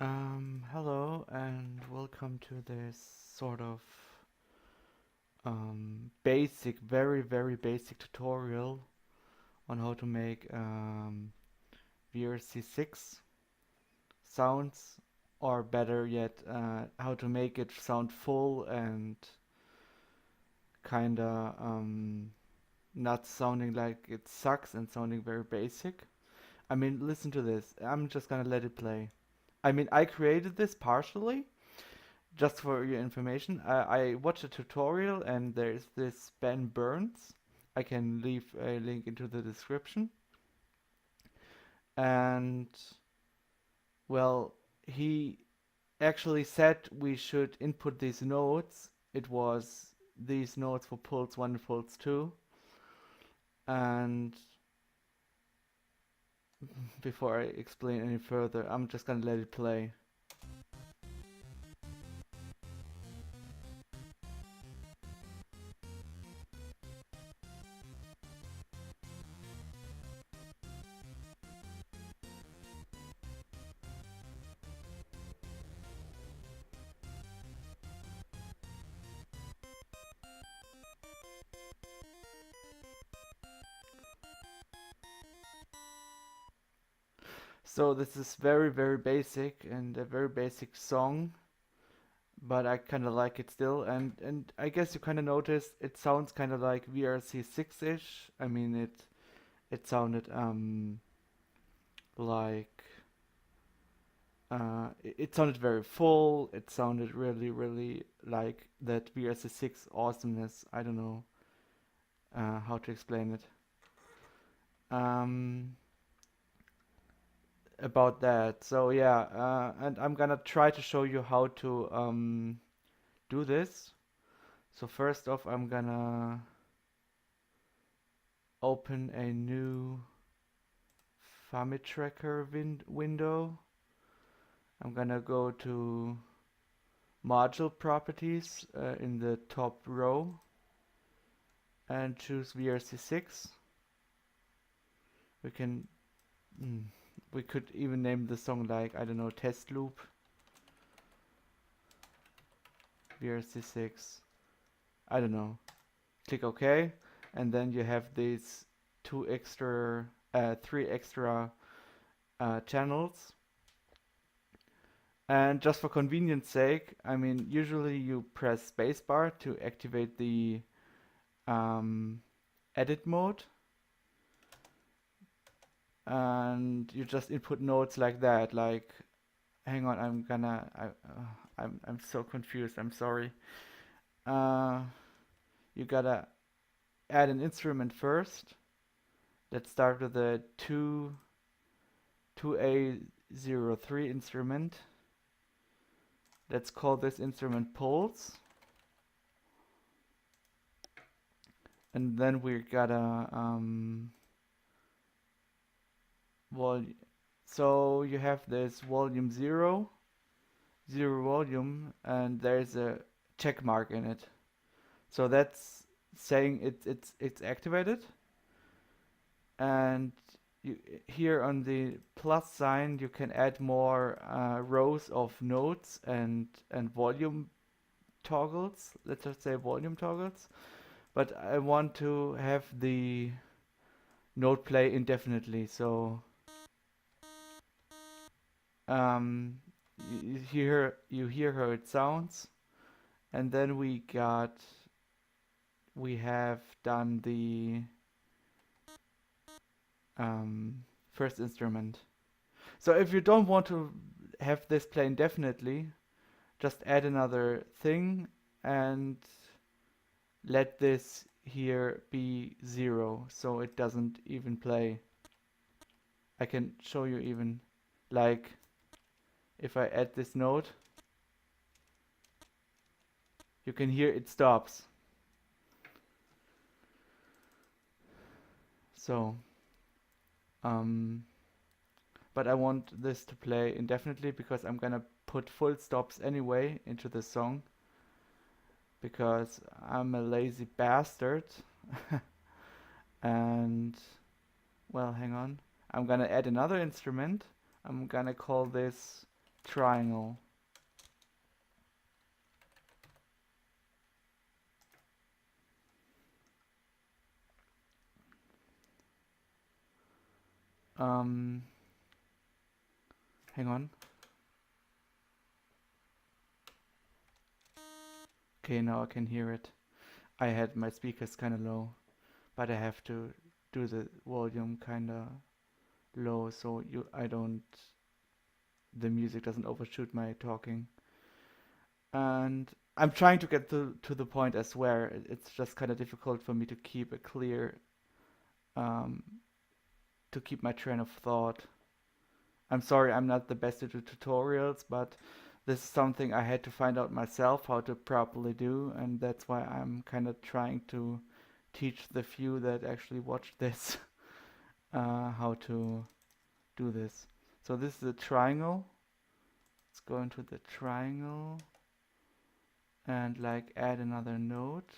Hello and welcome to this sort of basic, very basic tutorial on how to make VRC6 sounds, or better yet, how to make it sound full and kinda not sounding like it sucks and sounding very basic. I mean, listen to this. I'm just gonna let it play. I mean, I created this partially. Just for your information, I watched a tutorial and there's this Ben Burns. I can leave a link into the description. And well, he actually said we should input these notes. It was these notes for pulse 1 and pulse 2. And before I explain any further, I'm just gonna let it play. So this is very basic and a very basic song, but I kind of like it still. And I guess you kind of noticed it sounds kind of like VRC6-ish. I mean, it sounded like it sounded very full. It sounded really like that VRC6 awesomeness. I don't know how to explain it. Um, about that. So yeah, and I'm gonna try to show you how to do this. So first off, I'm gonna open a new Famitracker window. I'm gonna go to module properties in the top row and choose VRC6. We can we could even name the song like, I don't know, test loop VRC6. I don't know. Click OK, and then you have these three extra channels. And just for convenience sake, I mean, usually you press spacebar to activate the edit mode, and you just input notes like that. Like, hang on, I'm so confused. I'm sorry. You gotta add an instrument first. Let's start with the 2A03 instrument. Let's call this instrument pulse. And then we gotta so you have this volume 0 volume, and there's a check mark in it. So that's saying it's activated. And here on the plus sign you can add more rows of notes and volume toggles. Let's just say volume toggles. But I want to have the note play indefinitely, so you hear how it sounds, and then we have done the first instrument. So if you don't want to have this play indefinitely, just add another thing and let this here be 0, so it doesn't even play. I can show you even, like, if I add this note, you can hear it stops. So, but I want this to play indefinitely because I'm gonna put full stops anyway into the song, because I'm a lazy bastard. And, well, hang on. I'm gonna add another instrument. I'm gonna call this triangle. Hang on. Okay, now I can hear it. I had my speakers kind of low, but I have to do the volume kind of low so the music doesn't overshoot my talking. And I'm trying to get to the point as where it's just kind of difficult for me to keep a clear, um, to keep my train of thought. I'm sorry, I'm not the best at tutorials, but this is something I had to find out myself how to properly do, and that's why I'm kind of trying to teach the few that actually watch this how to do this. So this is a triangle. Let's go into the triangle and like add another note.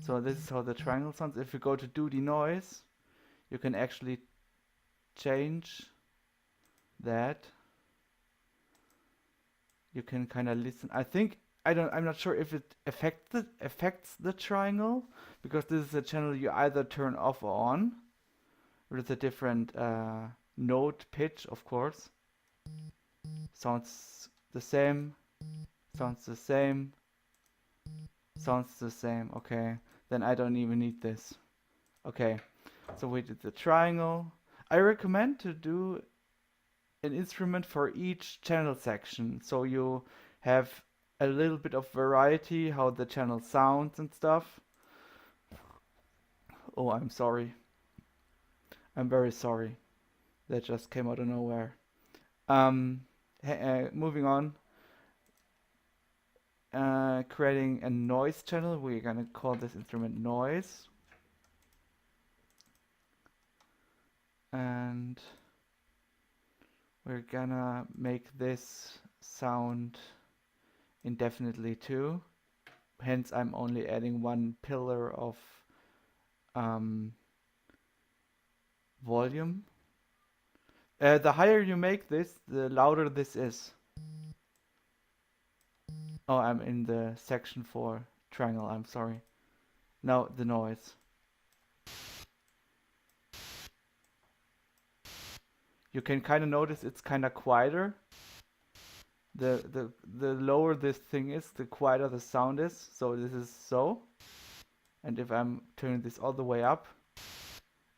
So this is how the triangle sounds. If you go to do denoise, you can actually change that. You can kind of listen. I'm not sure if it affects the triangle, because this is a channel you either turn off or on with a different note pitch, of course. Sounds the same. Sounds the same. Sounds the same. Okay, then I don't even need this. Okay, so we did the triangle. I recommend to do an instrument for each channel section, so you have a little bit of variety how the channel sounds and stuff. Oh, I'm sorry. I'm very sorry. That just came out of nowhere. Moving on. Creating a noise channel. We're gonna call this instrument noise. And we're gonna make this sound indefinitely too. Hence, I'm only adding one pillar of volume. The higher you make this, the louder this is. Oh, I'm in the section for triangle, I'm sorry. Now the noise. You can kind of notice it's kind of quieter. The lower this thing is, the quieter the sound is. So this is so. And if I'm turning this all the way up,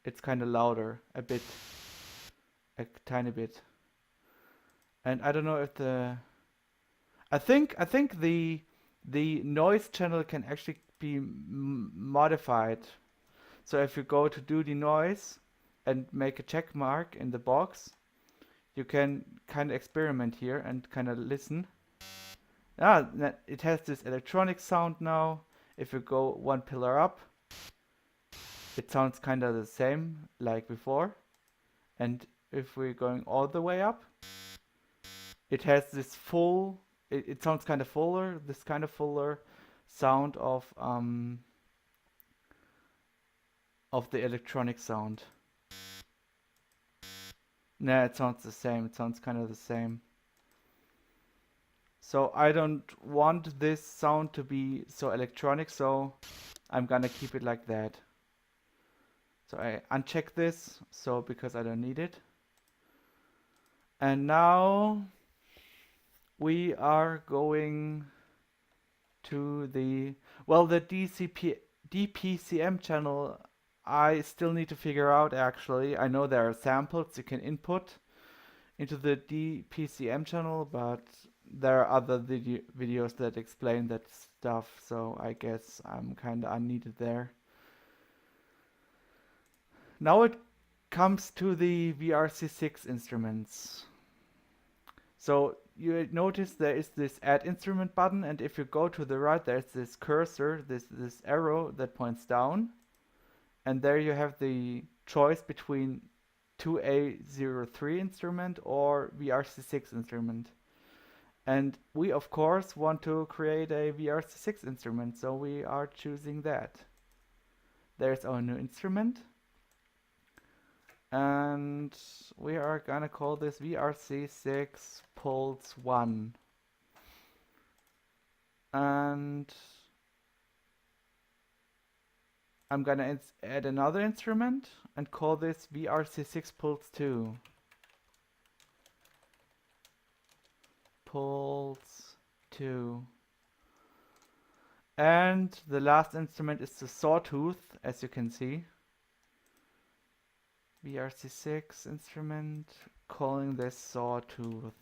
it's kind of louder, a bit, a tiny bit. And I don't know if I think the noise channel can actually be modified. So if you go to do denoise and make a check mark in the box, you can kind of experiment here and kind of listen. It has this electronic sound now. If you go one pillar up, it sounds kind of the same like before. And if we're going all the way up, it has this full, it sounds kind of fuller, this kind of fuller sound of the electronic sound. Nah, it sounds the same. It sounds kind of the same. So I don't want this sound to be so electronic, so I'm gonna keep it like that. So I uncheck this, so because I don't need it. And now we are going to the DPCM channel. I still need to figure out actually. I know there are samples you can input into the DPCM channel, but there are other videos that explain that stuff, so I guess I'm kind of unneeded there. Now it comes to the VRC6 instruments. So you notice there is this add instrument button, and if you go to the right, there's this cursor, this arrow that points down, and there you have the choice between 2A03 instrument or VRC6 instrument. And we of course want to create a VRC6 instrument, so we are choosing that. There's our new instrument. And we are gonna call this VRC6 Pulse 1. And I'm gonna add another instrument and call this VRC6 Pulse 2. Pulse 2. And the last instrument is the sawtooth, as you can see. VRC6 instrument, calling this sawtooth.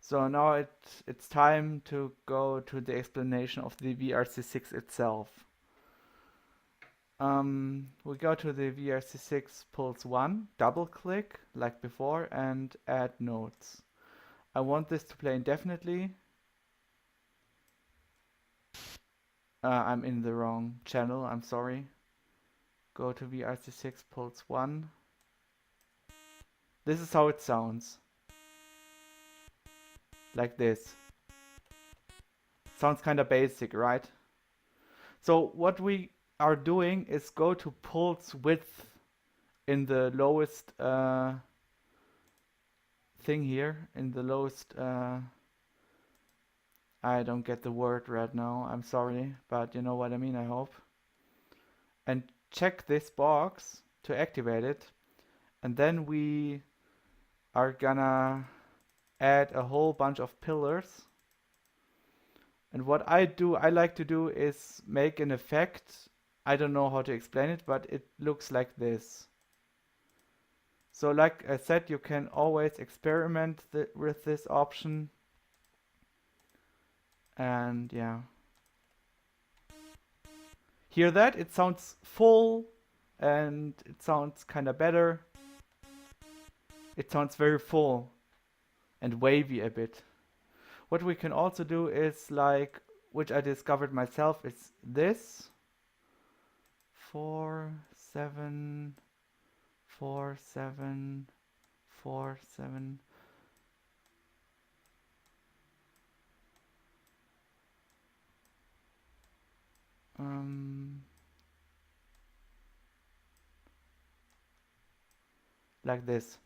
So now it's time to go to the explanation of the VRC6 itself. We go to the VRC6 Pulse 1, double click like before and add notes. I want this to play indefinitely. I'm in the wrong channel, I'm sorry. Go to VRC6 Pulse 1. This is how it sounds. Like this. Sounds kind of basic, right? So what we are doing is go to pulse width in the lowest thing here, in the lowest I don't get the word right now, I'm sorry, but you know what I mean, I hope. And check this box to activate it, and then we are gonna add a whole bunch of pillars. And what I like to do is make an effect. I don't know how to explain it, but it looks like this. So like I said, you can always experiment with this option. And yeah. Hear that? It sounds full and it sounds kind of better. It sounds very full and wavy a bit. What we can also do is like, which I discovered myself, is this. 4, 7, 4, 7, 4, 7. Like this.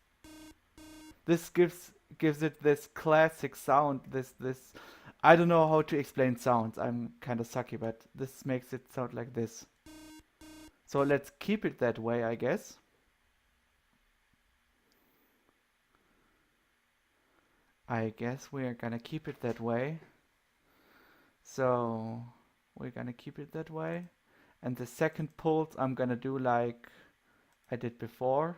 This gives it this classic sound. This I don't know how to explain sounds. I'm kind of sucky, but this makes it sound like this. So let's keep it that way, I guess. I guess we are gonna keep it that way. So we're gonna keep it that way. And the second pulse I'm gonna do like I did before.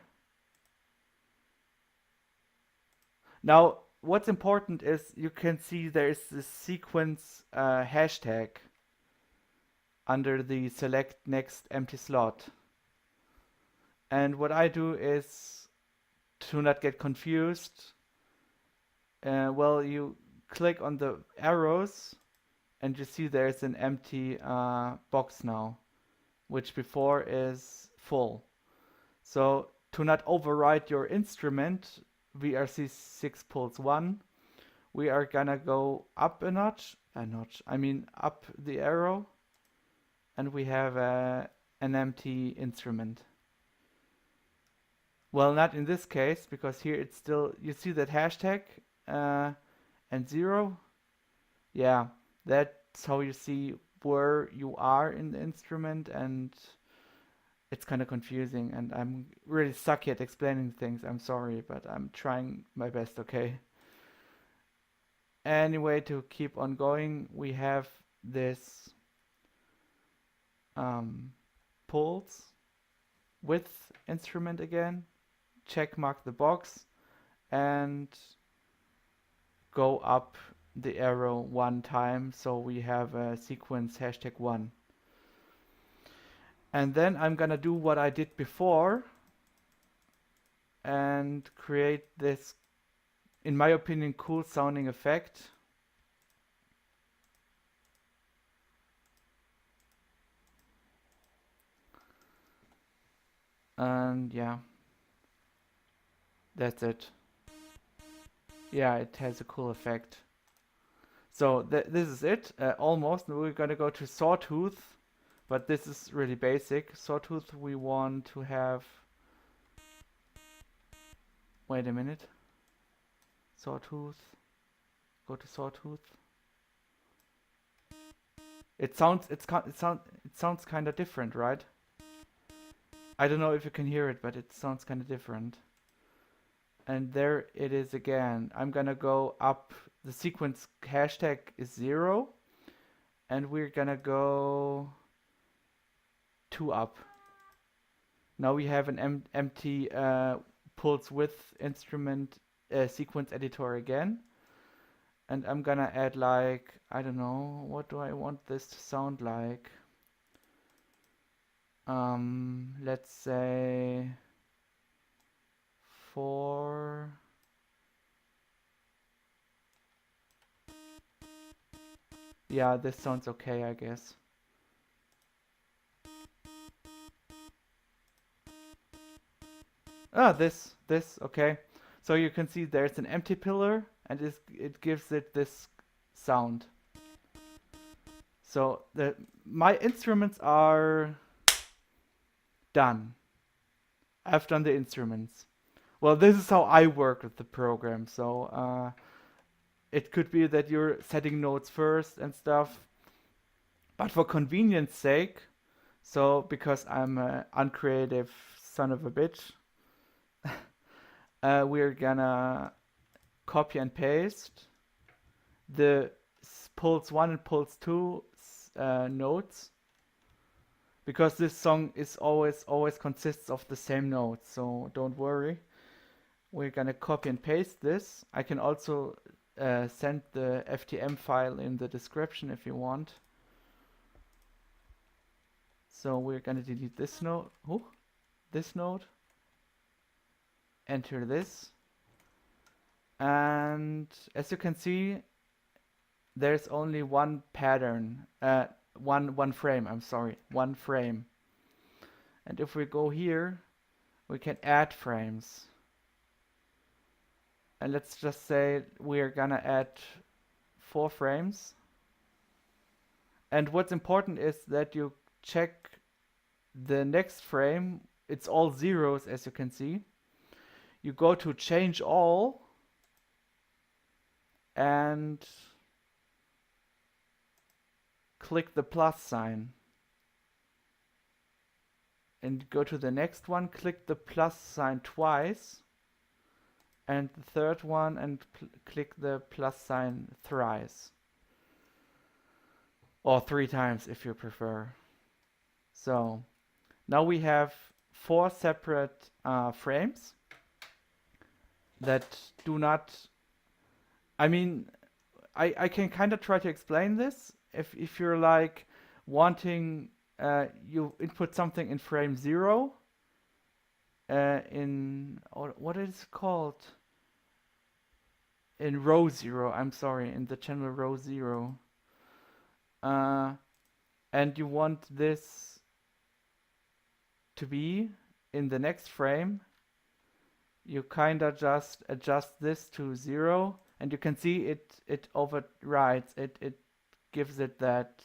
Now, what's important is you can see there is this sequence hashtag under the select next empty slot. And what I do is, to not get confused, well, you click on the arrows and you see there's an empty box now, which before is full. So to not override your instrument, VRC6 Pulse 1, we are gonna go up a notch, up the arrow, and we have an empty instrument. Well, not in this case, because here it's still, you see that hashtag and 0? Yeah, that's how you see where you are in the instrument, and it's kind of confusing, and I'm really sucky at explaining things. I'm sorry, but I'm trying my best, okay? Anyway, to keep on going, we have this pulse width instrument again. Check mark the box and go up the arrow one time, so we have a sequence hashtag 1. And then I'm gonna do what I did before and create this, in my opinion, cool sounding effect. And yeah, that's it. Yeah, it has a cool effect. So this is it, almost. We're gonna go to sawtooth. but this is really basic. Sawtooth we want to have, wait a minute, Sawtooth, go to Sawtooth. It sounds kind of different, right? I don't know if you can hear it, but it sounds kind of different. And there it is again. I'm gonna go up. The sequence hashtag is 0, and we're gonna go 2 up. Now we have an empty pulse width instrument sequence editor again. And I'm gonna add, like, I don't know, what do I want this to sound like? Let's say 4. Yeah, this sounds okay, I guess. Ah, this, okay. So you can see there's an empty pillar, and it gives it this sound. So my instruments are done. I've done the instruments. Well, this is how I work with the program. So it could be that you're setting notes first and stuff. But for convenience sake, so because I'm an uncreative son of a bitch, we're gonna copy and paste the pulse 1 and pulse 2 notes, because this song is always consists of the same notes, so don't worry. We're gonna copy and paste this. I can also send the FTM file in the description if you want. So we're gonna delete this note, this note, enter this, and as you can see, there's only one pattern, one frame, I'm sorry, one frame. And if we go here, we can add frames. And let's just say we're gonna add 4 frames. And what's important is that you check the next frame. It's all zeros, as you can see. You go to change all and click the plus sign. And go to the next one, click the plus sign twice. And the third one, and click the plus sign thrice. Or 3 times if you prefer. So now we have 4 separate frames that do not, I mean, I can kind of try to explain this. If you're like wanting, you input something in frame 0, what is it called? In row 0, I'm sorry, in the channel row 0. And you want this to be in the next frame, you kind of just adjust this to 0, and you can see it overrides, it gives it that,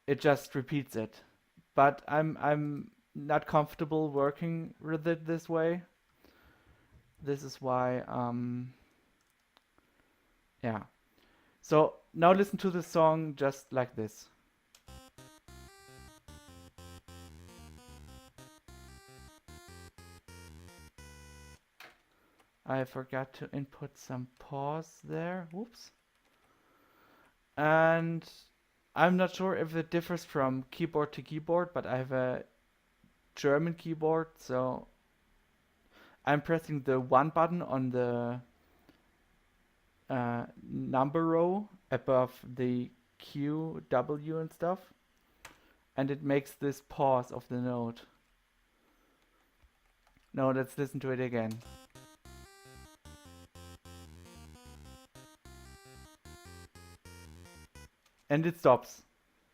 it just repeats it. But I'm not comfortable working with it this way. This is why, yeah. So now listen to the song just like this. I forgot to input some pause there. Whoops. And I'm not sure if it differs from keyboard to keyboard, but I have a German keyboard, so I'm pressing the 1 button on the number row above the Q, W and stuff, and it makes this pause of the note. Now let's listen to it again. And it stops.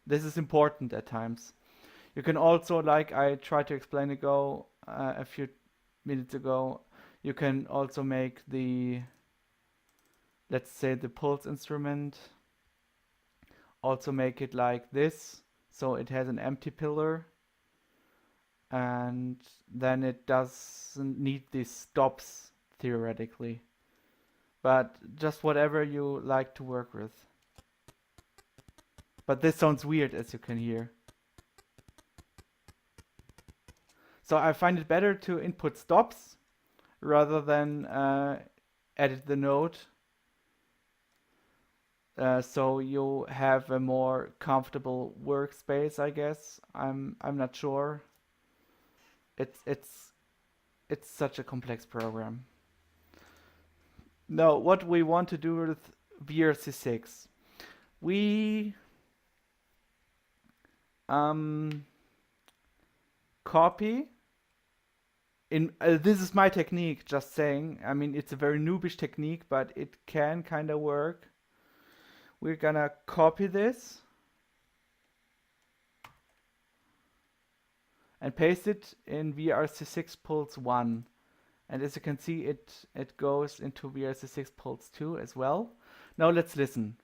This is important at times. You can also, like I tried to explain ago, a few minutes ago, you can also make the, let's say the pulse instrument, also make it like this, so it has an empty pillar, and then it doesn't need these stops theoretically. But just whatever you like to work with. But this sounds weird, as you can hear. So I find it better to input stops rather than edit the note. So you have a more comfortable workspace, I guess. I'm not sure. It's such a complex program. Now, what we want to do with VRC6, we copy in this is my technique, just saying. I mean, it's a very noobish technique, but it can kind of work. We're gonna copy this and paste it in VRC6 pulse 1. And as you can see, it goes into VRC6 pulse 2 as well. Now let's listen.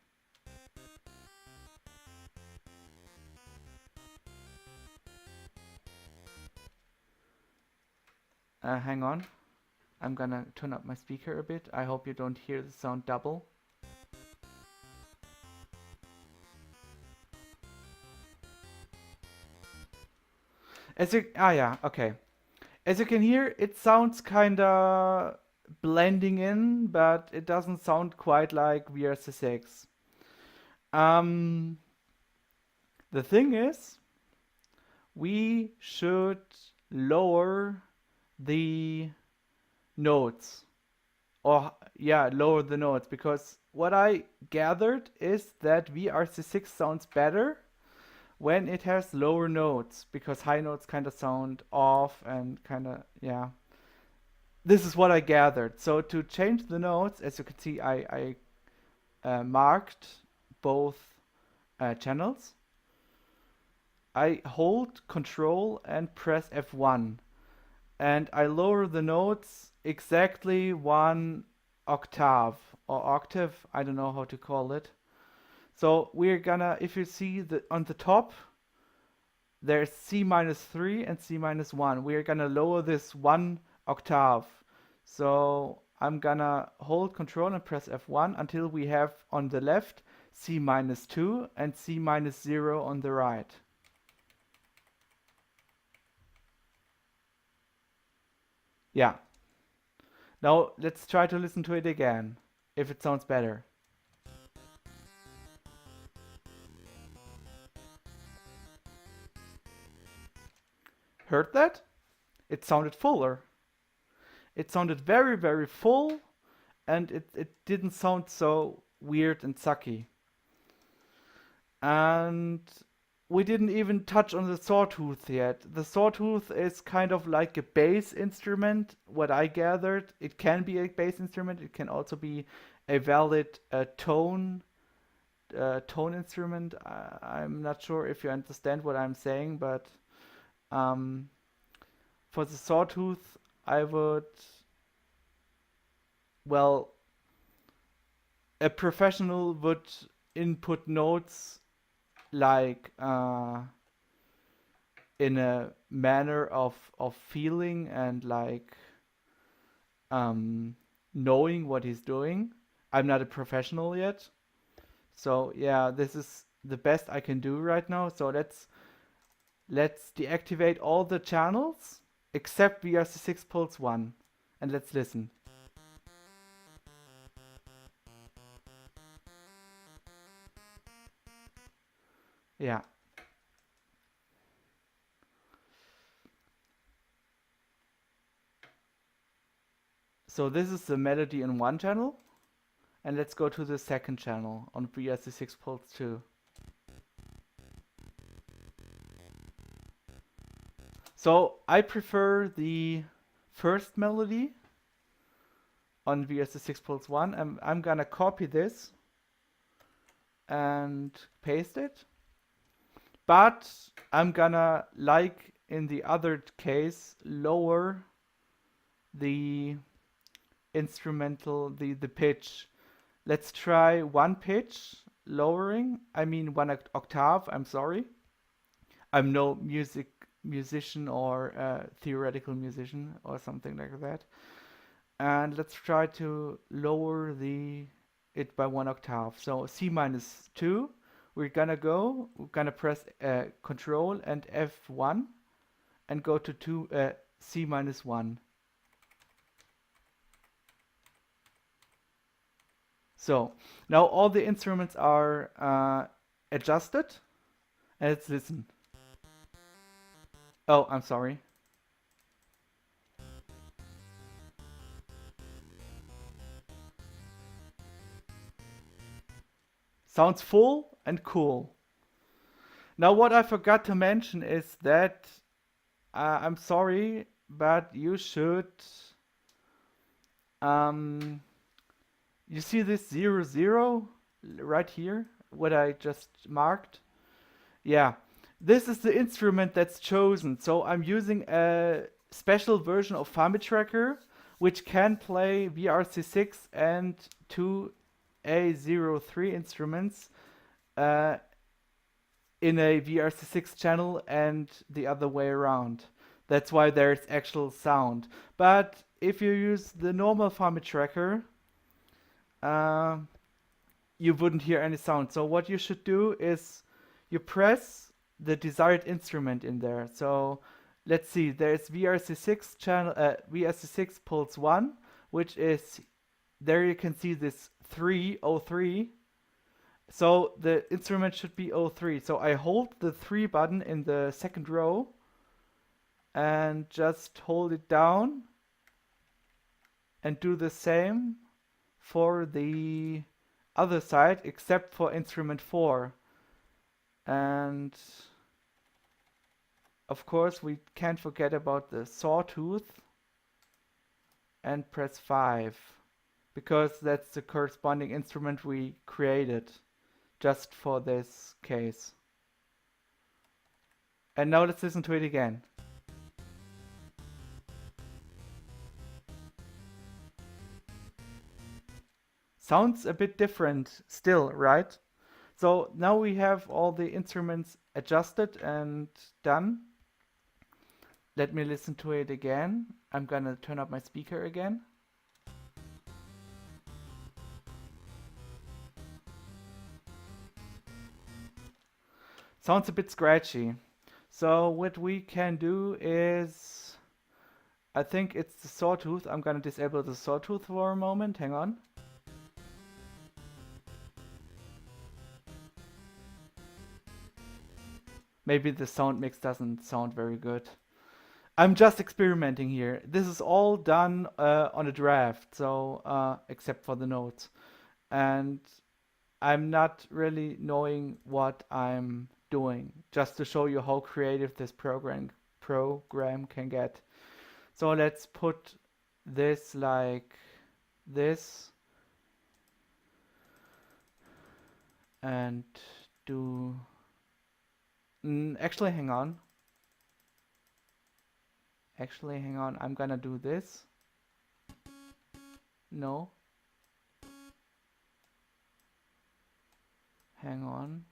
Hang on. I'm gonna turn up my speaker a bit. I hope you don't hear the sound double. Okay. As you can hear, it sounds kinda blending in, but it doesn't sound quite like VRC6. The thing is, we should lower the notes. Or, yeah, lower the notes, because what I gathered is that VRC6 sounds better when it has lower notes, because high notes kind of sound off and kind of, yeah. This is what I gathered. So to change the notes, as you can see, I marked both channels. I hold Control and press F1, and I lower the notes exactly 1 octave or octave, I don't know how to call it. So we're gonna, if you see on the top, there's C-3 and C-1. We're gonna lower this 1 octave. So I'm gonna hold Control and press F1 until we have on the left C-2 and C-0 on the right. Yeah. Now let's try to listen to it again, if it sounds better. Heard that? It sounded fuller. It sounded very, very full, and it didn't sound so weird and sucky. And we didn't even touch on the sawtooth yet. The sawtooth is kind of like a bass instrument, what I gathered. It can be a bass instrument. It can also be a valid tone instrument. I'm not sure if you understand what I'm saying, but for the sawtooth, I would, well, a professional would input notes like in a manner of feeling and like knowing what he's doing. I'm not a professional yet, so yeah, this is the best I can do right now. So let's deactivate all the channels except VRC6 pulse 1, and let's listen. Yeah. So this is the melody in one channel, and let's go to the second channel on VRC6 pulse 2. So I prefer the first melody on VRC6 pulse 1. I'm gonna copy this and paste it. But I'm gonna, like in the other case, lower the instrumental, the pitch. Let's try 1 pitch lowering, I mean 1 octave, I'm sorry. I'm no musician or theoretical musician or something like that. And let's try to lower it by 1 octave. So C-2, we're gonna press Control and F1 and go to C-1. So now all the instruments are adjusted, and let's listen. Oh, I'm sorry. Sounds full and cool. Now what I forgot to mention is that I'm sorry, but you should um, you see this 0, 0 right here, what I just marked? Yeah, this is the instrument that's chosen. So I'm using a special version of Famitracker, which can play VRC6 and two A03 instruments uh, in a VRC6 channel and the other way around. That's why there's actual sound. But if you use the normal Famitracker, uh, you wouldn't hear any sound. So what you should do is you press the desired instrument in there. So let's see, there's VRC6 channel, VRC6 pulse 1, which is, there you can see this 303. So the instrument should be 03. So I hold the 3 button in the second row and just hold it down and do the same for the other side except for instrument 4. And of course we can't forget about the sawtooth, and press 5 because that's the corresponding instrument we created just for this case. And now let's listen to it again. Sounds a bit different still, right? So now we have all the instruments adjusted and done. Let me listen to it again. I'm gonna turn up my speaker again. Sounds a bit scratchy. So what we can do is, I think it's the sawtooth. I'm gonna disable the sawtooth for a moment. Hang on. Maybe the sound mix doesn't sound very good. I'm just experimenting here. This is all done on a draft, so except for the notes. And I'm not really knowing what I'm doing, just to show you how creative this program can get. So let's put this like this and do actually hang on. I'm gonna do this. No. Hang on.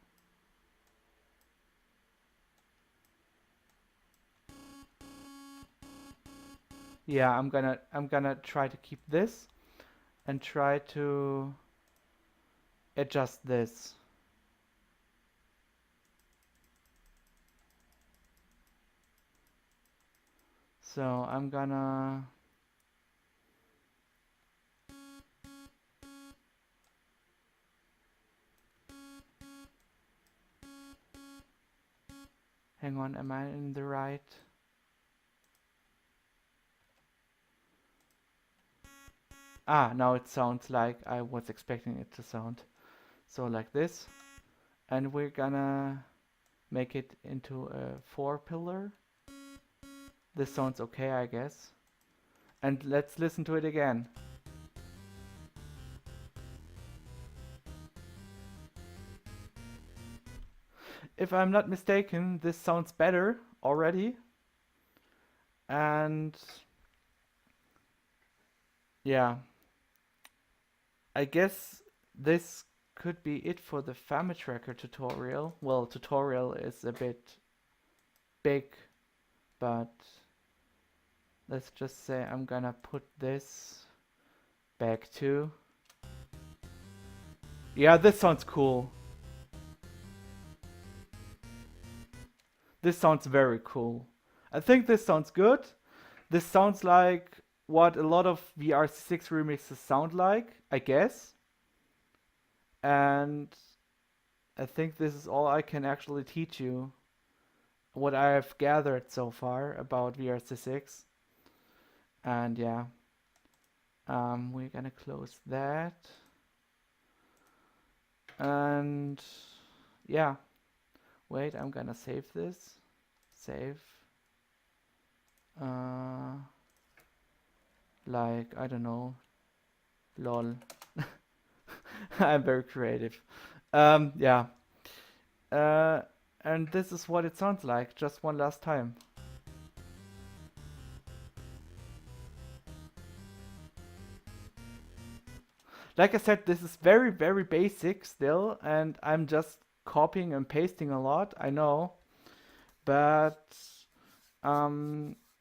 Yeah, I'm gonna try to keep this and try to adjust this. So I'm gonna hang on, am I in the right? Ah, now it sounds like I was expecting it to sound. So like this. And we're gonna make it into a 4-pillar. This sounds okay, I guess. And let's listen to it again. If I'm not mistaken, this sounds better already. And yeah, I guess this could be it for the Famitracker tutorial. Well, tutorial is a bit big, but let's just say I'm gonna put this back too. Yeah, this sounds cool. This sounds very cool. I think this sounds good. This sounds like what a lot of VRC6 remixes sound like, I guess. And I think this is all I can actually teach you. What I have gathered so far about VRC6. And yeah, we're gonna close that. And yeah, wait, I'm gonna save this. Save. Like, I don't know, lol. I'm very creative. Yeah. And this is what it sounds like, just one last time. Like I said, this is very, very basic still, and I'm just copying and pasting a lot, I know. But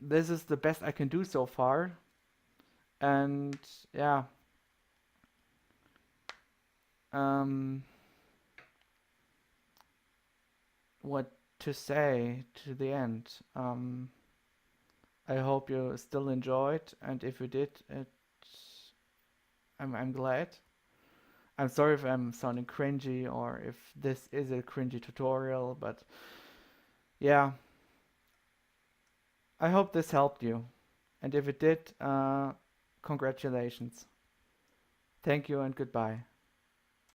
this is the best I can do so far. And yeah. What to say to the end? I hope you still enjoyed, and if you did, I'm glad. I'm sorry if I'm sounding cringy or if this is a cringy tutorial, but yeah, I hope this helped you. And if it did, congratulations. Thank you and goodbye.